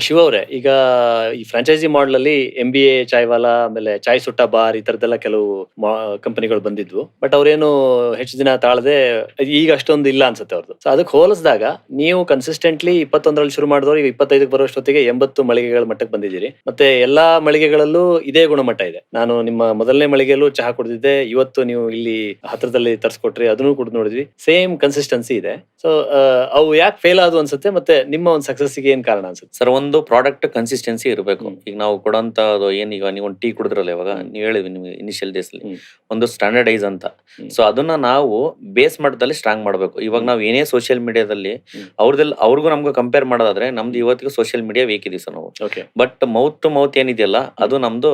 ಶಿವ ಅವರೇ, ಈಗ ಈ ಫ್ರಾಂಚೈಸಿ ಮಾಡೆಲ್ ಅಲ್ಲಿ MBA ಚಾಯ್ವಾಲಾ, ಆಮೇಲೆ ಚಾಯ್ ಸುಟ್ಟ ಬಾರ್, ಈ ತರದೆಲ್ಲ ಕೆಲವು ಕಂಪನಿಗಳು ಬಂದಿದ್ವು. ಬಟ್ ಅವ್ರೇನು ಹೆಚ್ಚು ದಿನ ತಾಳದೆ ಈಗ ಅಷ್ಟೊಂದು ಇಲ್ಲ ಅನ್ಸುತ್ತೆ ಅವ್ರದ್ದು. ಸೊ ಅದಕ್ಕೆ ಹೋಲಿಸಿದಾಗ ನೀವು ಕನ್ಸಿಸ್ಟೆಂಟ್ಲಿ 21ರಲ್ಲಿ ಶುರು ಮಾಡಿದವರು ಈಗ 25ಕ್ಕೆ ಬರುವಷ್ಟೊತ್ತಿಗೆ 80 ಮಳಿಗೆಗಳ ಮಟ್ಟಕ್ಕೆ ಬಂದಿದ್ದೀರಿ. ಮತ್ತೆ ಎಲ್ಲಾ ಮಳಿಗೆಗಳಲ್ಲೂ ಇದೇ ಗುಣಮಟ್ಟ ಇದೆ. ನಾನು ನಿಮ್ಮ ಮೊದಲನೇ ಮಳಿಗೆಯಲ್ಲೂ ಚಹಾ ಕುಡಿದಿದ್ದೆ, ಇವತ್ತು ನೀವು ಇಲ್ಲಿ ಹತ್ರದಲ್ಲಿ ತರಿಸ್ಕೊಟ್ರಿ, ಅದನ್ನು ಕೂಡ ನೋಡಿದ್ವಿ. ಸೇಮ್ ಕನ್ಸಿಸ್ಟೆನ್ಸಿ ಇದೆ. ಸೊ ಅವು ಯಾಕೆ ಫೇಲ್ ಆದವು ಅನ್ಸುತ್ತೆ, ಮತ್ತೆ ನಿಮ್ಮ ಒಂದು ಸಕ್ಸಸ್ಗೆ ಏನ್ ಕಾರಣ ಅನ್ಸುತ್ತೆ? ಸರ್, ಒಂದು ಪ್ರಾಡಕ್ಟ್ ಕನ್ಸಿಸ್ಟೆನ್ಸಿ ಇರಬೇಕು. ಈಗ ನಾವು ಕೊಡೋಂಥದ್ದು ಏನೀಗ ನೀವು ಒಂದು ಟೀ ಕುಡಿದ್ರಲ್ಲ, ಇವಾಗ ನೀವು ಹೇಳಿದ್ವಿ ನಿಮ್ಗೆ ಇನಿಷಿಯಲ್ ಡೇಸ್ ಅಲ್ಲಿ ಒಂದು ಸ್ಟ್ಯಾಂಡರ್ಡೈಸ್ ಅಂತ. ಸೊ ಅದನ್ನ ನಾವು ಬೇಸ್ ಮಟ್ಟದಲ್ಲಿ ಸ್ಟ್ರಾಂಗ್ ಮಾಡಬೇಕು. ಇವಾಗ ನಾವು ಏನೇ ಸೋಷಿಯಲ್ ಮೀಡಿಯಾದಲ್ಲಿ ಅವ್ರಿಗೂ ನಮ್ಗೆ ಕಂಪೇರ್ ಮಾಡೋದಾದ್ರೆ ನಮ್ದು ಇವತ್ತಿಗೆ ಸೋಷಿಯಲ್ ಮೀಡಿಯಾ ವೀಕ್ ಇದೀವಿ ಸರ್ ನಾವು. ಬಟ್ ಮೌತ್ ಟು ಮೌತ್ ಏನಿದೆಯಲ್ಲ ಅದು ನಮ್ದು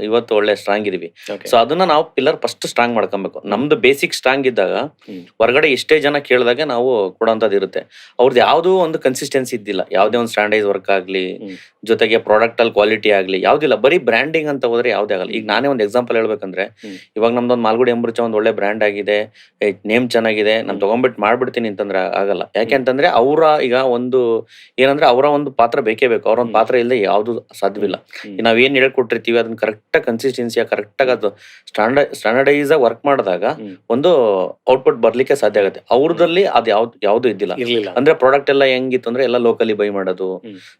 ಇವತ್ತು ಒಳ್ಳೆ ಸ್ಟ್ರಾಂಗ್ ಇದೀವಿ. ಸೊ ಅದನ್ನ ನಾವು ಪಿಲ್ಲರ್ ಫಸ್ಟ್ ಸ್ಟ್ರಾಂಗ್ ಮಾಡ್ಕೊಬೇಕು. ನಮ್ದು ಬೇಸಿಕ್ ಸ್ಟ್ರಾಂಗ್ ಇದ್ದಾಗ ಹೊರಗಡೆ ಎಷ್ಟೇ ಜನ ಕೇಳಿದಾಗ ನಾವು ಕೊಡೋಂಥದ್ದು ಇರುತ್ತೆ. ಅವ್ರದ್ದು ಯಾವುದೂ ಒಂದು ಕನ್ಸಿಸ್ಟೆನ್ಸಿ ಇದ್ದಿಲ್ಲ, ಯಾವುದೇ ಒಂದು ಸ್ಟ್ಯಾಂಡರ್ಡೈಸ್ ವರ್ಕ್ ಆಗ್ಲಿ, ಜೊತೆಗೆ ಪ್ರಾಡಕ್ಟ್ ಅಲ್ಲಿ ಕ್ವಾಲಿಟಿ ಆಗ್ಲಿ ಯಾವ್ದಿಲ್ಲ. ಬರೀ ಬ್ರ್ಯಾಂಡಿಂಗ್ ಅಂತ ಹೋದ್ರೆ ಯಾವ್ದೇ ಆಗಲ್ಲ. ಈಗ ನಾನೇ ಒಂದು ಎಕ್ಸಾಂಪಲ್ ಹೇಳ್ಬೇಕಂದ್ರೆ, ಇವಾಗ ನಮ್ದೊಂದು ಮಾಲ್ಗುಡಿ ಅಂಬುರ್ಚ ಒಂದು ಒಳ್ಳೆ ಬ್ರ್ಯಾಂಡ್ ಆಗಿದೆ, ನೇಮ್ ಚೆನ್ನಾಗಿದೆ, ನಾನು ತಗೊಂಡ್ಬಿಟ್ಟು ಮಾಡ್ಬಿಡ್ತೀನಿ ಅಂತಂದ್ರೆ ಆಗಲ್ಲ. ಯಾಕೆ ಅಂತಂದ್ರೆ ಅವರ ಈಗ ಒಂದು ಏನಂದ್ರೆ ಅವರ ಒಂದು ಪಾತ್ರ ಬೇಕೇ ಬೇಕು. ಅವ್ರ ಒಂದು ಪಾತ್ರ ಇಲ್ಲದೆ ಯಾವ್ದು ಸಾಧ್ಯವಿಲ್ಲ. ನಾವೇನ್ ಹೇಳ್ಕೊಟ್ಟಿರ್ತೀವಿ ಅದನ್ನ ಕರೆಕ್ಟ್ ಕನ್ಸಿಸ್ಟೆನ್ಸಿ ಕರೆಕ್ಟ್ ಆಗಿ ಅದು ಸ್ಟ್ಯಾಂಡರ್ಡೈಸ್ ಆಗಿ ವರ್ಕ್ ಮಾಡಿದಾಗ ಒಂದು ಔಟ್ಪುಟ್ ಬರ್ಲಿಕ್ಕೆ ಸಾಧ್ಯ ಆಗುತ್ತೆ. ಅವ್ರದಲ್ಲಿ ಅದು ಯಾವ್ದು ಇದ್ದಿಲ್ಲ. ಅಂದ್ರೆ ಪ್ರಾಡಕ್ಟ್ ಎಲ್ಲ ಹೆಂಗಿತ್ತು ಅಂದ್ರೆ ಎಲ್ಲ ಲೋಕಲಿ ಬೈ ಮಾಡೋದು.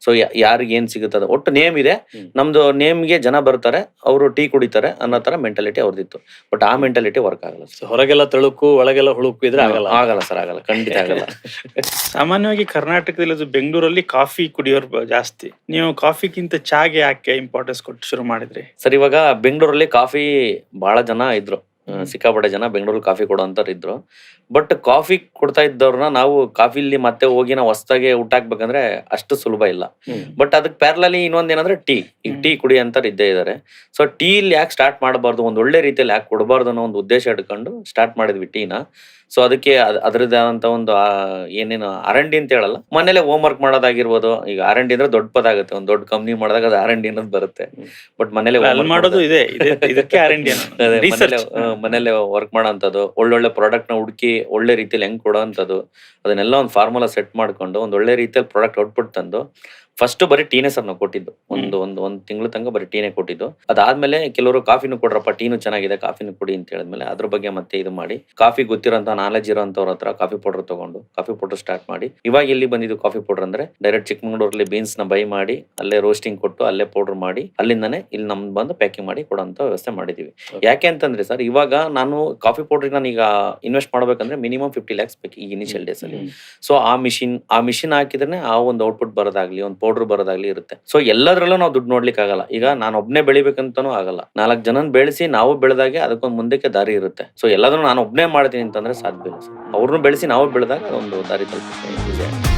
ಸೊ ಯಾರಿಗೆ ಏನ್ ಸಿಗುತ್ತದೆ ಒಟ್ಟು ನೇಮ್ ಇದೆ, ನಮ್ದು ನೇಮ್ಗೆ ಜನ ಬರ್ತಾರೆ, ಅವರು ಟೀ ಕುಡಿತಾರೆ ಅನ್ನೋ ತರ ಮೆಂಟಾಲಿಟಿ ಅವ್ರದಿತ್ತು. ಬಟ್ ಆ ಮೆಂಟಾಲಿಟಿ ವರ್ಕ್ ಆಗಲ್ಲ. ಹೊರಗೆಲ್ಲ ತಳುಕು ಒಳಗೆಲ್ಲ ಹುಳುಕು ಇದ್ರೆ ಆಗಲ್ಲ ಸರ್, ಆಗಲ್ಲ, ಖಂಡಿತ ಆಗಲ್ಲ. ಸಾಮಾನ್ಯವಾಗಿ ಕರ್ನಾಟಕದಲ್ಲಿ ಬೆಂಗಳೂರಲ್ಲಿ ಕಾಫಿ ಕುಡಿಯೋರು ಜಾಸ್ತಿ. ನೀವು ಕಾಫಿಗಿಂತ ಚಾಗೆ ಯಾಕೆ ಇಂಪಾರ್ಟೆನ್ಸ್ ಕೊಟ್ಟು ಶುರು ಮಾಡಿದ್ರಿ ಸರ್? ಇವಾಗ ಬೆಂಗಳೂರಲ್ಲಿ ಕಾಫಿ ಬಹಳ ಜನ ಇದ್ರು, ಸಿಕ್ಕಾಪಟ್ಟೆ ಜನ ಬೆಂಗಳೂರಲ್ಲಿ ಕಾಫಿ ಕೊಡೋಂಥವ್ರು ಇದ್ರು. ಬಟ್ ಕಾಫಿ ಕೊಡ್ತಾ ಇದ್ದವ್ರನ್ನ ನಾವು ಕಾಫಿಲಿ ಮತ್ತೆ ಹೋಗಿ ನಾವು ಹೊಸದಾಗಿ ಊಟ ಹಾಕ್ಬೇಕಂದ್ರೆ ಅಷ್ಟು ಸುಲಭ ಇಲ್ಲ. ಬಟ್ ಅದಕ್ಕೆ ಪ್ಯಾರಲಲಿ ಇನ್ನೊಂದೇನಂದ್ರೆ ಟೀ. ಈಗ ಟೀ ಕುಡಿ ಅಂತ ಇದ್ದೇ ಇದಾರೆ. ಸೊ ಟೀ ಯಾಕೆ ಸ್ಟಾರ್ಟ್ ಮಾಡಬಾರ್ದು, ಒಂದ್ ಒಳ್ಳೆ ರೀತಿಯಲ್ಲಿ ಯಾಕೆ ಕೊಡಬಾರ್ದು ಅನ್ನೋ ಒಂದು ಉದ್ದೇಶ ಇಟ್ಕೊಂಡು ಸ್ಟಾರ್ಟ್ ಮಾಡಿದ್ವಿ ಟೀನ. ಸೊ ಅದಕ್ಕೆ ಅದರದ್ದಾದಂತ ಒಂದು ಏನೇನು R&D ಅಂತ ಹೇಳಲ್ಲ, ಮನೇಲೆ ಹೋಮ್ ವರ್ಕ್ ಮಾಡೋದಾಗಿರ್ಬೋದು. ಈಗ R&D ಅಂದ್ರೆ ದೊಡ್ಡ ಪದ ಆಗುತ್ತೆ, ಒಂದು ದೊಡ್ಡ ಕಂಪ್ನಿ ಮಾಡಿದಾಗ ಅದು R&D ಅನ್ನೋದು ಬರುತ್ತೆ. ಬಟ್ ಮನೇಲೆ ಮಾಡೋದು ಇದೆ, ಇದಕ್ಕೆ ಮನೇಲೆ ವರ್ಕ್ ಮಾಡೋಂಥದ್ದು, ಒಳ್ಳೊಳ್ಳೆ ಪ್ರಾಡಕ್ಟ್ ನ ಹುಡುಕಿ ಒಳ್ಳೆ ರೀತಿಯಲ್ಲಿ ಹೆಂಗ್ ಕೊಡೋಂಥದ್ದು, ಅದನ್ನೆಲ್ಲ ಒಂದು ಫಾರ್ಮುಲಾ ಸೆಟ್ ಮಾಡ್ಕೊಂಡು ಒಂದು ಒಳ್ಳೆ ರೀತಿಯಲ್ಲಿ ಪ್ರಾಡಕ್ಟ್ ಔಟ್ಪುಟ್ ತಂದು ಫಸ್ಟ್ ಬರೀ ಟೀನೇ ಸರ್ ನಾವು ಕೊಟ್ಟಿದ್ದು. ಒಂದು ತಿಂಗಳು ತನಕ ಬರೀ ಟೀನೇ ಕೊಟ್ಟಿದ್ದು. ಅದಾದ್ಮೇಲೆ ಕೆಲವರು ಕಾಫಿನೂ ಕೊಡ್ರಪ್ಪ, ಟೀನು ಚೆನ್ನಾಗಿದೆ, ಕಾಫಿನೂ ಕೊಡಿ ಅಂತ ಹೇಳಿದ್ಮೇಲೆ ಅದ್ರ ಬಗ್ಗೆ ಮತ್ತೆ ಇದು ಮಾಡಿ ಕಾಫಿ ಗೊತ್ತಿರೋಂಥ ನಾಲೆಜ್ ಇರೋಂಥವ್ರ ಹತ್ರ ಕಾಫಿ ಪೌಡರ್ ತಗೊಂಡು ಕಾಫಿ ಪೌಡರ್ ಸ್ಟಾರ್ಟ್ ಮಾಡಿ ಇವಾಗ ಇಲ್ಲಿ ಬಂದಿದ್ದು ಕಾಫಿ ಪೌಡರ್ ಅಂದ್ರೆ ಡೈರೆಕ್ಟ್ ಚಿಕ್ಕಮಂಗ್ಳೂರಲ್ಲಿ ಬೀನ್ಸ್ ನ ಬೈ ಮಾಡಿ ಅಲ್ಲೇ ರೋಸ್ಟಿಂಗ್ ಕೊಟ್ಟು ಅಲ್ಲೇ ಪೌಡರ್ ಮಾಡಿ ಅಲ್ಲಿಂದಾನೆ ಇಲ್ಲಿ ನಮ್ದು ಬಂದು ಪ್ಯಾಕಿಂಗ್ ಮಾಡಿ ಕೊಡೋಂಥ ವ್ಯವಸ್ಥೆ ಮಾಡಿದೀವಿ. ಯಾಕೆ ಅಂತಂದ್ರೆ ಸರ್, ಇವಾಗ ನಾನು ಕಾಫಿ ಪೌಡರ್ ನಾನು ಈಗ ಇನ್ವೆಸ್ಟ್ ಮಾಡ್ಬೇಕಂದ್ರೆ ಮಿನಿಮಮ್ 50 lakhs ಬೇಕು ಈ ಇನಿಷಿಯಲ್ ಡೇಸ್ ಅಲ್ಲಿ. ಸೊ ಆ ಮಿಷಿನ್ ಹಾಕಿದ್ರೆ ಆ ಒಂದು ಔಟ್ಪುಟ್ ಬರೋದಾಗ್ಲಿ, ಒಂದು ಪೌಡರ್ ಬರೋದಾಗ್ಲಿ ಇರುತ್ತೆ. ಸೊ ಎಲ್ಲದ್ರಲ್ಲೂ ನಾವು ದುಡ್ಡು ನೋಡ್ಲಿಕ್ಕೆ ಆಗಲ್ಲ. ಈಗ ನಾನು ಒಬ್ನೇ ಬೆಳಿಬೇಕಂತಾನೂ ಆಗಲ್ಲ, 4 ಜನನ್ ಬೆಳೆಸಿ ನಾವು ಬೆಳೆದಾಗೆ ಅದಕ್ಕೊಂದು ಮುಂದಕ್ಕೆ ದಾರಿ ಇರುತ್ತೆ. ಸೊ ಎಲ್ಲಾದ್ರೂ ನಾನು ಒಬ್ನೇ ಮಾಡ್ತೀನಿ ಅಂತಂದ್ರೆ ಸಾಧ್ಯ ಇಲ್ಲ. ಅವ್ರನ್ನು ಬೆಳೆಸಿ ನಾವು ಬೆಳೆದಾಗ ಒಂದು ದಾರಿ ತಲುಪುತ್ತೆ.